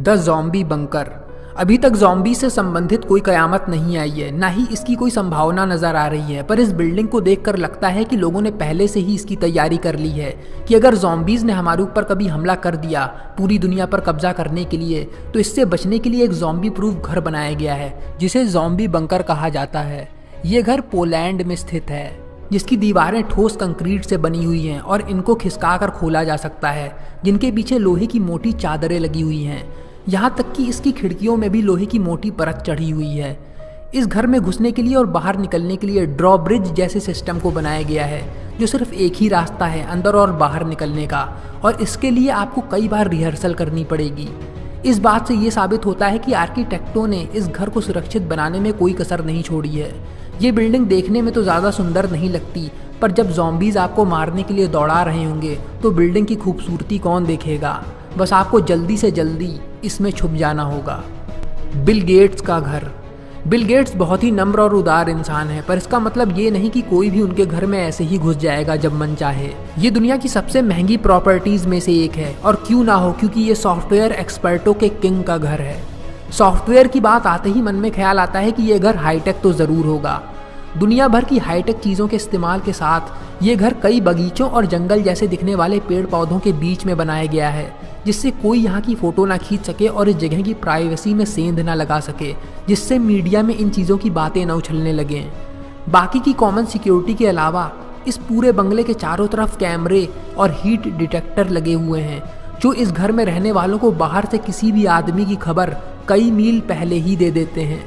The zombie bunker. अभी तक zombie से संबंधित कोई कयामत नहीं आई है, ना ही इसकी कोई संभावना नजर आ रही है, पर इस बिल्डिंग को देखकर लगता है कि लोगों ने पहले से ही इसकी तैयारी कर ली है कि अगर ज़ॉम्बीज़ ने हमारे ऊपर कभी हमला कर दिया पूरी दुनिया पर कब्जा करने के लिए, तो इससे बचने के लिए एक ज़ॉम्बी प्रूफ घर बनाया गया है जिसे ज़ॉम्बी बंकर कहा जाता है। ये घर पोलैंड में स्थित है, जिसकी दीवारें ठोस कंक्रीट से बनी हुई हैं और इनको खिसका कर खोला जा सकता है, जिनके पीछे लोहे की मोटी चादरें लगी हुई हैं। यहाँ तक कि इसकी खिड़कियों में भी लोहे की मोटी परत चढ़ी हुई है। इस घर में घुसने के लिए और बाहर निकलने के लिए ड्रॉब्रिज जैसे सिस्टम को बनाया गया है, जो सिर्फ एक ही रास्ता है अंदर और बाहर निकलने का, और इसके लिए आपको कई बार रिहर्सल करनी पड़ेगी। इस बात से ये साबित होता है कि आर्किटेक्टों ने इस घर को सुरक्षित बनाने में कोई कसर नहीं छोड़ी है। ये बिल्डिंग देखने में तो ज़्यादा सुंदर नहीं लगती, पर जब ज़ॉम्बीज़ आपको मारने के लिए दौड़ा रहे होंगे तो बिल्डिंग की खूबसूरती कौन देखेगा। बस आपको जल्दी से जल्दी इसमें छुप जाना होगा। बिल गेट्स का घर। बिल गेट्स बहुत ही नम्र और उदार इंसान है, पर इसका मतलब ये नहीं कि कोई भी उनके घर में ऐसे ही घुस जाएगा जब मन चाहे। ये दुनिया की सबसे महंगी प्रॉपर्टीज में से एक है, और क्यों ना हो, क्योंकि ये सॉफ्टवेयर एक्सपर्टों के किंग का घर है। सॉफ्टवेयर की बात आते ही मन में ख्याल आता है कि ये घर हाईटेक तो ज़रूर होगा। दुनिया भर की हाईटेक चीज़ों के इस्तेमाल के साथ ये घर कई बगीचों और जंगल जैसे दिखने वाले पेड़ पौधों के बीच में बनाया गया है, जिससे कोई यहाँ की फ़ोटो ना खींच सके और इस जगह की प्राइवेसी में सेंध ना लगा सके, जिससे मीडिया में इन चीज़ों की बातें ना उछलने लगें। बाकी की कॉमन सिक्योरिटी के अलावा इस पूरे बंगले के चारों तरफ कैमरे और हीट डिटेक्टर लगे हुए हैं, जो इस घर में रहने वालों को बाहर से किसी भी आदमी की खबर कई मील पहले ही दे देते हैं।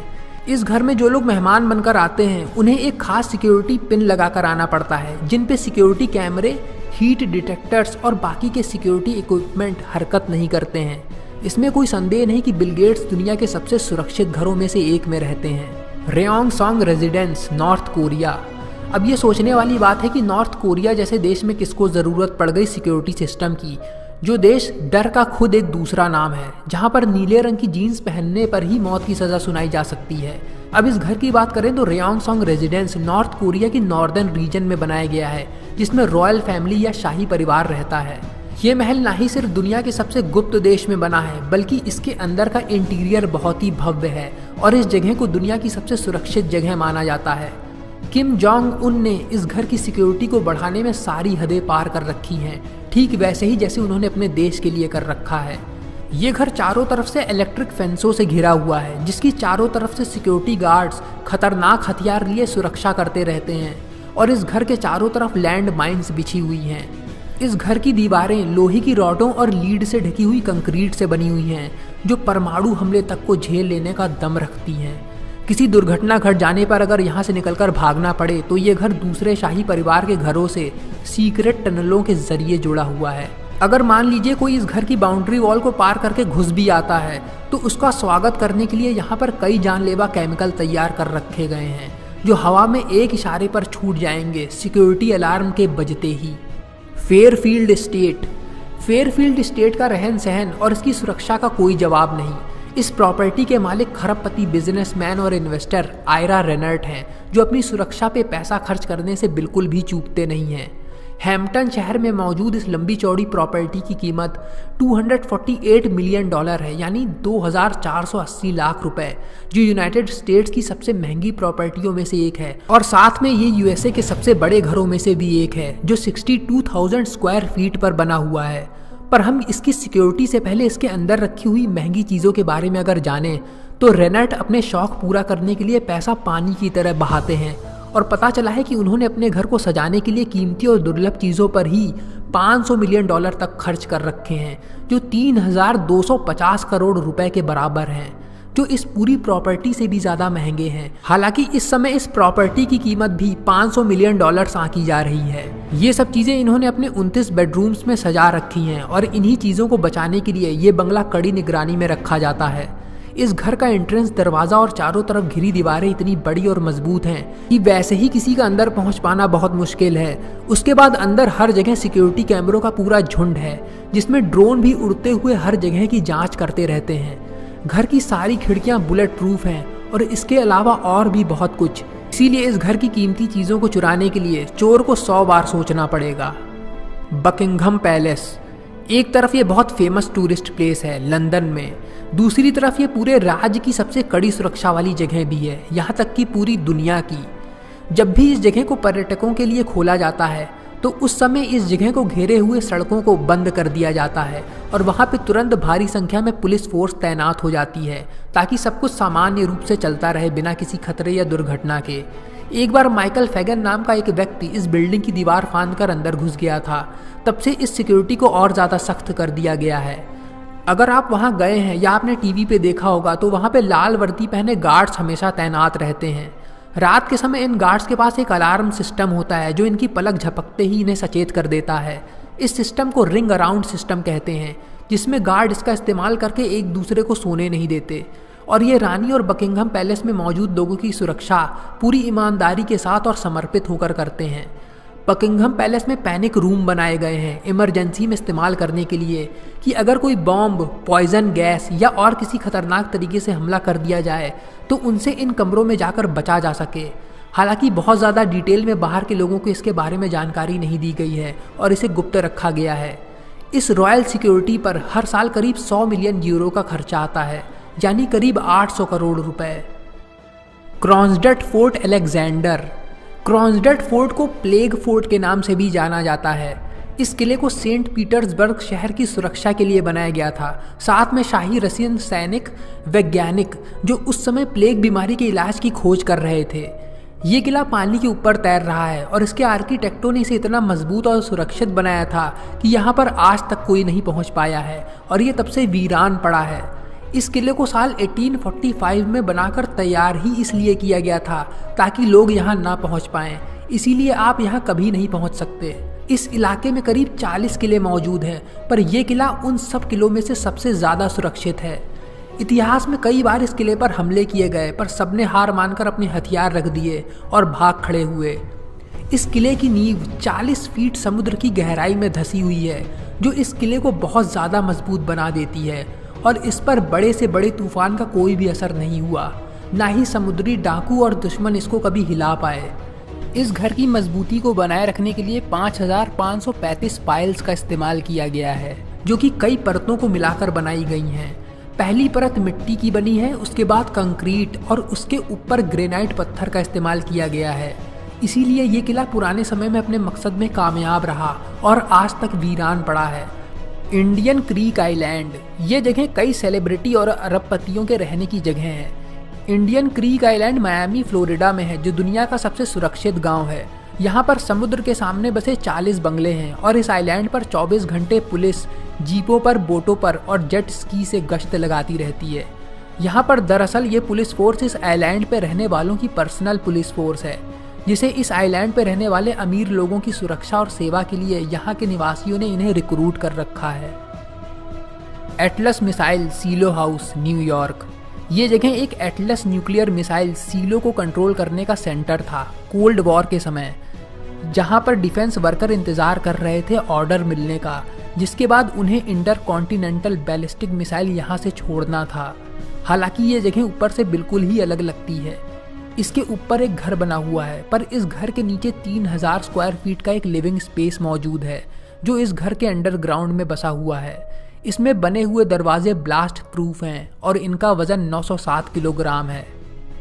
इस घर में जो लोग मेहमान बनकर आते हैं उन्हें एक खास सिक्योरिटी पिन लगा कर आना पड़ता है, जिन पे सिक्योरिटी कैमरे, हीट डिटेक्टर्स और बाकी के सिक्योरिटी इक्विपमेंट हरकत नहीं करते हैं। इसमें कोई संदेह नहीं कि बिल गेट्स दुनिया के सबसे सुरक्षित घरों में से एक में रहते हैं। रेयोंगसॉन्ग रेजिडेंस, नॉर्थ कोरिया। अब ये सोचने वाली बात है कि नॉर्थ कोरिया जैसे देश में किसको ज़रूरत पड़ गई सिक्योरिटी सिस्टम की, जो देश डर का खुद एक दूसरा नाम है, जहां पर नीले रंग की जीन्स पहनने पर ही मौत की सज़ा सुनाई जा सकती है। अब इस घर की बात करें तो रेयोंगसॉन्ग रेजिडेंस नॉर्थ कोरिया की नॉर्दर्न रीजन में बनाया गया है, जिसमें रॉयल फैमिली या शाही परिवार रहता है। ये महल ना ही सिर्फ दुनिया के सबसे गुप्त देश में बना है, बल्कि इसके अंदर का इंटीरियर बहुत ही भव्य है और इस जगह को दुनिया की सबसे सुरक्षित जगह माना जाता है। किम जोंग उन ने इस घर की सिक्योरिटी को बढ़ाने में सारी हदें पार कर रखी हैं, ठीक वैसे ही जैसे उन्होंने अपने देश के लिए कर रखा है। ये घर चारों तरफ से इलेक्ट्रिक फेंसों से घिरा हुआ है, जिसकी चारों तरफ से सिक्योरिटी गार्ड्स खतरनाक हथियार लिए सुरक्षा करते रहते हैं, और इस घर के चारों तरफ लैंड माइन्स बिछी हुई हैं। इस घर की दीवारें लोहे की रॉडों और लीड से ढकी हुई कंक्रीट से बनी हुई हैं, जो परमाणु हमले तक को झेल लेने का दम रखती हैं। किसी दुर्घटना घट जाने पर अगर यहाँ से निकलकर भागना पड़े तो ये घर दूसरे शाही परिवार के घरों से सीक्रेट टनलों के जरिए जुड़ा हुआ है। अगर मान लीजिए कोई इस घर की बाउंड्री वॉल को पार करके घुस भी आता है, तो उसका स्वागत करने के लिए यहाँ पर कई जानलेवा केमिकल तैयार कर रखे गए हैं, जो हवा में एक इशारे पर छूट जाएंगे सिक्योरिटी अलार्म के बजते ही। Fairfield estate. फेयरफील्ड एस्टेट का रहन सहन और इसकी सुरक्षा का कोई जवाब नहीं। इस प्रॉपर्टी के मालिक खरबपति बिजनेसमैन और इन्वेस्टर आयरा रेनर्ट हैं, जो अपनी सुरक्षा पे पैसा खर्च करने से बिल्कुल भी चूकते नहीं हैं। हैम्पटन शहर में मौजूद इस लंबी चौड़ी प्रॉपर्टी की कीमत $248 मिलियन है, यानी 2480 लाख रुपए, जो यूनाइटेड स्टेट्स की सबसे महंगी प्रॉपर्टियों में से एक है, और साथ में ये यूएसए के सबसे बड़े घरों में से भी एक है, जो 62,000 स्क्वायर फीट पर बना हुआ है। पर हम इसकी सिक्योरिटी से पहले इसके अंदर रखी हुई महंगी चीज़ों के बारे में अगर जानें, तो रेनर्ट अपने शौक पूरा करने के लिए पैसा पानी की तरह बहाते हैं, और पता चला है कि उन्होंने अपने घर को सजाने के लिए कीमती और दुर्लभ चीज़ों पर ही $500 मिलियन तक खर्च कर रखे हैं, जो 3,250 करोड़ रुपए के बराबर हैं, जो इस पूरी प्रॉपर्टी से भी ज़्यादा महंगे हैं। हालांकि इस समय इस प्रॉपर्टी की कीमत भी $500 मिलियन आंकी जा रही है। ये सब चीज़ें इन्होंने अपने 29 बेडरूम्स में सजा रखी हैं, और इन्हीं चीज़ों को बचाने के लिए ये बंगला कड़ी निगरानी में रखा जाता है। इस घर का एंट्रेंस दरवाज़ा और चारों तरफ घिरी दीवारें इतनी बड़ी और मजबूत हैं कि वैसे ही किसी का अंदर पहुंच पाना बहुत मुश्किल है। उसके बाद अंदर हर जगह सिक्योरिटी कैमरों का पूरा झुंड है, जिसमें ड्रोन भी उड़ते हुए हर जगह की जांच करते रहते हैं। घर की सारी खिड़कियां बुलेट प्रूफ हैं, और इसके अलावा और भी बहुत कुछ। इसीलिए इस घर की कीमती चीज़ों को चुराने के लिए चोर को 100 बार सोचना पड़ेगा। Buckingham palace. एक तरफ ये बहुत फेमस टूरिस्ट प्लेस है लंदन में, दूसरी तरफ ये पूरे राज्य की सबसे कड़ी सुरक्षा वाली जगह भी है, यहाँ तक कि पूरी दुनिया की। जब भी इस जगह को पर्यटकों के लिए खोला जाता है तो उस समय इस जगह को घेरे हुए सड़कों को बंद कर दिया जाता है और वहाँ पे तुरंत भारी संख्या में पुलिस फोर्स तैनात हो जाती है ताकि सब कुछ सामान्य रूप से चलता रहे बिना किसी खतरे या दुर्घटना के। एक बार माइकल फैगन नाम का एक व्यक्ति इस बिल्डिंग की दीवार फांदकर अंदर घुस गया था। तब से इस सिक्योरिटी को और ज़्यादा सख्त कर दिया गया है। अगर आप वहाँ गए हैं या आपने टीवी पे देखा होगा तो वहाँ पे लाल वर्दी पहने गार्ड्स हमेशा तैनात रहते हैं। रात के समय इन गार्ड्स के पास एक अलार्म सिस्टम होता है जो इनकी पलक झपकते ही इन्हें सचेत कर देता है। इस सिस्टम को रिंग अराउंड सिस्टम कहते हैं, जिसमें गार्ड इसका इस्तेमाल करके एक दूसरे को सोने नहीं देते और ये रानी और बकिंघम पैलेस में मौजूद लोगों की सुरक्षा पूरी ईमानदारी के साथ और समर्पित होकर करते हैं। बकिंघम पैलेस में पैनिक रूम बनाए गए हैं इमरजेंसी में इस्तेमाल करने के लिए कि अगर कोई बॉम्ब, पॉइजन गैस या और किसी खतरनाक तरीके से हमला कर दिया जाए तो उनसे इन कमरों में जाकर बचा जा सके। हालांकि बहुत ज़्यादा डिटेल में बाहर के लोगों को इसके बारे में जानकारी नहीं दी गई है और इसे गुप्त रखा गया है। इस रॉयल सिक्योरिटी पर हर साल करीब 100 मिलियन यूरो का खर्चा आता है, यानी करीब 800 करोड़ रुपए। क्रॉन्सडट फोर्ट अलेक्जेंडर। क्रॉन्सडट फोर्ट को प्लेग फोर्ट के नाम से भी जाना जाता है। इस किले को सेंट पीटर्सबर्ग शहर की सुरक्षा के लिए बनाया गया था, साथ में शाही रशियन सैनिक वैज्ञानिक जो उस समय प्लेग बीमारी के इलाज की खोज कर रहे थे। ये किला पानी के ऊपर तैर रहा है और इसके आर्किटेक्टों ने इसे इतना मजबूत और सुरक्षित बनाया था कि यहाँ पर आज तक कोई नहीं पहुँच पाया है और ये तब से वीरान पड़ा है। इस किले को साल 1845 में बनाकर तैयार ही इसलिए किया गया था ताकि लोग यहाँ ना पहुँच पाएं, इसीलिए आप यहाँ कभी नहीं पहुँच सकते। इस इलाके में करीब 40 किले मौजूद हैं, पर यह किला उन सब किलों में से सबसे ज़्यादा सुरक्षित है। इतिहास में कई बार इस किले पर हमले किए गए, पर सबने हार मानकर अपने हथियार रख दिए और भाग खड़े हुए। इस किले की नींव 40 फीट समुद्र की गहराई में धसी हुई है, जो इस किले को बहुत ज़्यादा मजबूत बना देती है और इस पर बड़े से बड़े तूफान का कोई भी असर नहीं हुआ, ना ही समुद्री डाकू और दुश्मन इसको कभी हिला पाए। इस घर की मजबूती को बनाए रखने के लिए 5535 पाइल्स का इस्तेमाल किया गया है, जो कि कई परतों को मिलाकर बनाई गई हैं। पहली परत मिट्टी की बनी है, उसके बाद कंक्रीट और उसके ऊपर ग्रेनाइट पत्थर का इस्तेमाल किया गया है। इसीलिए ये किला पुराने समय में अपने मकसद में कामयाब रहा और आज तक वीरान पड़ा है। Indian creek island. ये जगह कई सेलिब्रिटी और अरबपतियों के रहने की जगह है। Indian creek island Miami Florida में है, जो दुनिया का सबसे सुरक्षित गांव है। यहाँ पर समुद्र के सामने बसे 40 बंगले हैं और इस आइलैंड पर 24 घंटे पुलिस जीपों पर, बोटों पर और जेट स्की से गश्त लगाती रहती है। यहाँ पर दरअसल ये पुलिस फोर्स इस आइलैंड पर रहने वालों की पर्सनल पुलिस फोर्स है, जिसे इस आइलैंड पर रहने वाले अमीर लोगों की सुरक्षा और सेवा के लिए यहाँ के निवासियों ने इन्हें रिक्रूट कर रखा है। Atlas missile silo house, New York. ये जगह एक एटलस न्यूक्लियर मिसाइल सीलो को कंट्रोल करने का सेंटर था कोल्ड वॉर के समय, जहाँ पर डिफेंस वर्कर इंतजार कर रहे थे ऑर्डर मिलने का, जिसके बाद उन्हें इंटरकॉन्टिनेंटल बैलिस्टिक मिसाइल यहाँ से छोड़ना था। हालांकि ये जगह ऊपर से बिल्कुल ही अलग लगती है। इसके ऊपर एक घर बना हुआ है, पर इस घर के नीचे 3000 स्क्वायर फीट का एक लिविंग स्पेस मौजूद है, जो इस घर के अंडरग्राउंड में बसा हुआ है। इसमें बने हुए दरवाजे ब्लास्ट प्रूफ हैं और इनका वजन 907 किलोग्राम है।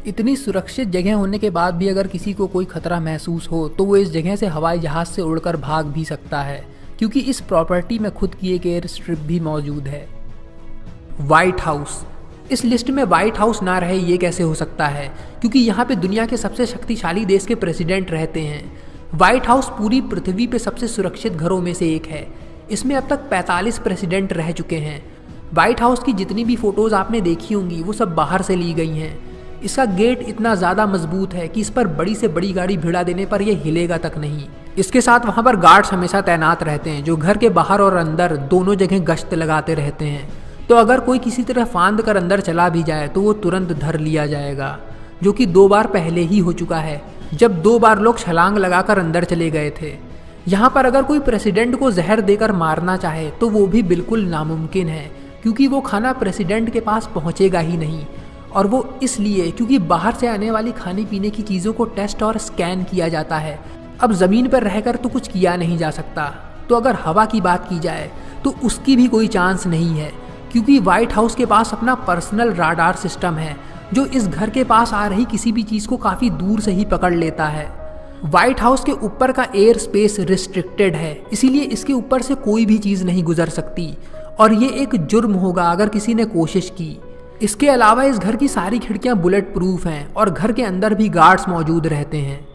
इतनी सुरक्षित जगह होने के बाद भी अगर किसी को कोई खतरा महसूस हो तो वो इस जगह से हवाई जहाज से उड़कर भाग भी सकता है, क्योंकि इस प्रॉपर्टी में खुद की एक एयर स्ट्रिप भी मौजूद है। White house. इस लिस्ट में व्हाइट हाउस ना रहे ये कैसे हो सकता है, क्योंकि यहाँ पे दुनिया के सबसे शक्तिशाली देश के प्रेसिडेंट रहते हैं। व्हाइट हाउस पूरी पृथ्वी पे सबसे सुरक्षित घरों में से एक है। इसमें अब तक 45 प्रेसिडेंट रह चुके हैं। व्हाइट हाउस की जितनी भी फोटोज आपने देखी होंगी वो सब बाहर से ली गई हैं। इसका गेट इतना ज़्यादा मजबूत है कि इस पर बड़ी से बड़ी गाड़ी भिड़ा देने पर यह हिलेगा तक नहीं। इसके साथ वहाँ पर गार्ड्स हमेशा तैनात रहते हैं, जो घर के बाहर और अंदर दोनों जगह गश्त लगाते रहते हैं। तो अगर कोई किसी तरह फांद कर अंदर चला भी जाए तो वो तुरंत धर लिया जाएगा, जो कि 2 बार पहले ही हो चुका है, जब 2 बार लोग छलांग लगाकर अंदर चले गए थे। यहाँ पर अगर कोई प्रेसिडेंट को जहर देकर मारना चाहे तो वो भी बिल्कुल नामुमकिन है, क्योंकि वो खाना प्रेसिडेंट के पास पहुँचेगा ही नहीं। और वो इसलिए क्योंकि बाहर से आने वाली खाने पीने की चीज़ों को टेस्ट और स्कैन किया जाता है। अब ज़मीन पर रहकर तो कुछ किया नहीं जा सकता। तो अगर हवा की बात की जाए तो उसकी भी कोई चांस नहीं है, क्योंकि व्हाइट हाउस के पास अपना पर्सनल राडार सिस्टम है जो इस घर के पास आ रही किसी भी चीज़ को काफ़ी दूर से ही पकड़ लेता है। व्हाइट हाउस के ऊपर का एयर स्पेस रिस्ट्रिक्टेड है, इसीलिए इसके ऊपर से कोई भी चीज़ नहीं गुजर सकती और ये एक जुर्म होगा अगर किसी ने कोशिश की। इसके अलावा इस घर की सारी खिड़कियां बुलेट प्रूफ हैं और घर के अंदर भी गार्ड्स मौजूद रहते हैं।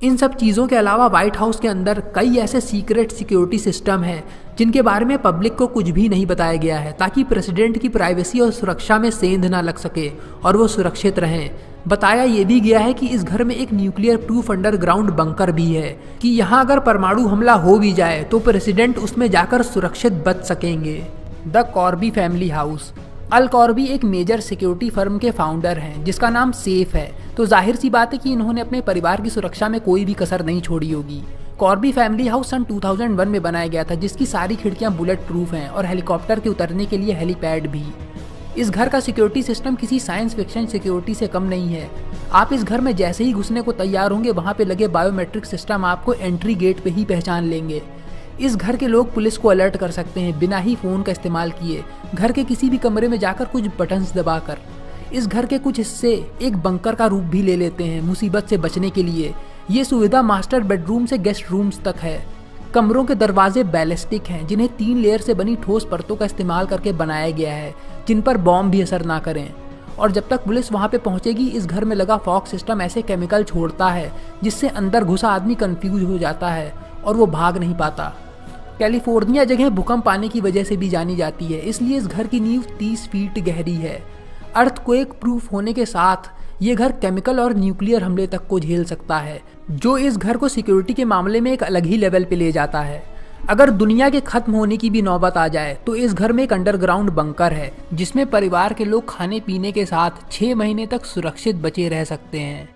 इन सब चीज़ों के अलावा व्हाइट हाउस के अंदर कई ऐसे सीक्रेट सिक्योरिटी सिस्टम हैं जिनके बारे में पब्लिक को कुछ भी नहीं बताया गया है, ताकि प्रेसिडेंट की प्राइवेसी और सुरक्षा में सेंध ना लग सके और वो सुरक्षित रहें। बताया ये भी गया है कि इस घर में एक न्यूक्लियर प्रूफ अंडरग्राउंड बंकर भी है कि यहाँ अगर परमाणु हमला हो भी जाए तो प्रेसिडेंट उसमें जाकर सुरक्षित बच सकेंगे। The Corby family house. Al Corby एक मेजर सिक्योरिटी फर्म के फाउंडर हैं जिसका नाम सेफ है, तो जाहिर सी बात है कि इन्होंने अपने परिवार की सुरक्षा में कोई भी कसर नहीं छोड़ी होगी। कॉर्बी फैमिली हाउस सन 2001 में बनाया गया था, जिसकी सारी खिड़कियां बुलेट प्रूफ हैं और हेलीकॉप्टर के उतरने के लिए हेलीपैड भी। इस घर का सिक्योरिटी सिस्टम किसी साइंस फिक्शन सिक्योरिटी से कम नहीं है। आप इस घर में जैसे ही घुसने को तैयार होंगे, वहाँ पे लगे बायोमेट्रिक सिस्टम आपको एंट्री गेट पे ही पहचान लेंगे। इस घर के लोग पुलिस को अलर्ट कर सकते हैं बिना ही फ़ोन का इस्तेमाल किए, घर के किसी भी कमरे में जाकर कुछ बटन्स दबाकर। इस घर के कुछ हिस्से एक बंकर का रूप भी ले लेते हैं मुसीबत से बचने के लिए। ये सुविधा मास्टर बेडरूम से गेस्ट रूम्स तक है। कमरों के दरवाजे बैलिस्टिक हैं, जिन्हें 3 लेयर से बनी ठोस परतों का इस्तेमाल करके बनाया गया है, जिन पर बॉम्ब भी असर ना करें। और जब तक पुलिस वहाँ पे पहुँचेगी, इस घर में लगा फॉग सिस्टम ऐसे केमिकल छोड़ता है जिससे अंदर घुसा आदमी कंफ्यूज हो जाता है और वो भाग नहीं पाता। कैलिफोर्निया जगह भूकंप आने की वजह से भी जानी जाती है, इसलिए इस घर की नींव 30 फीट गहरी है। अर्थक्वेक प्रूफ होने के साथ ये घर केमिकल और न्यूक्लियर हमले तक को झेल सकता है, जो इस घर को सिक्योरिटी के मामले में एक अलग ही लेवल पे ले जाता है। अगर दुनिया के खत्म होने की भी नौबत आ जाए तो इस घर में एक अंडरग्राउंड बंकर है जिसमें परिवार के लोग खाने पीने के साथ 6 महीने तक सुरक्षित बचे रह सकते हैं।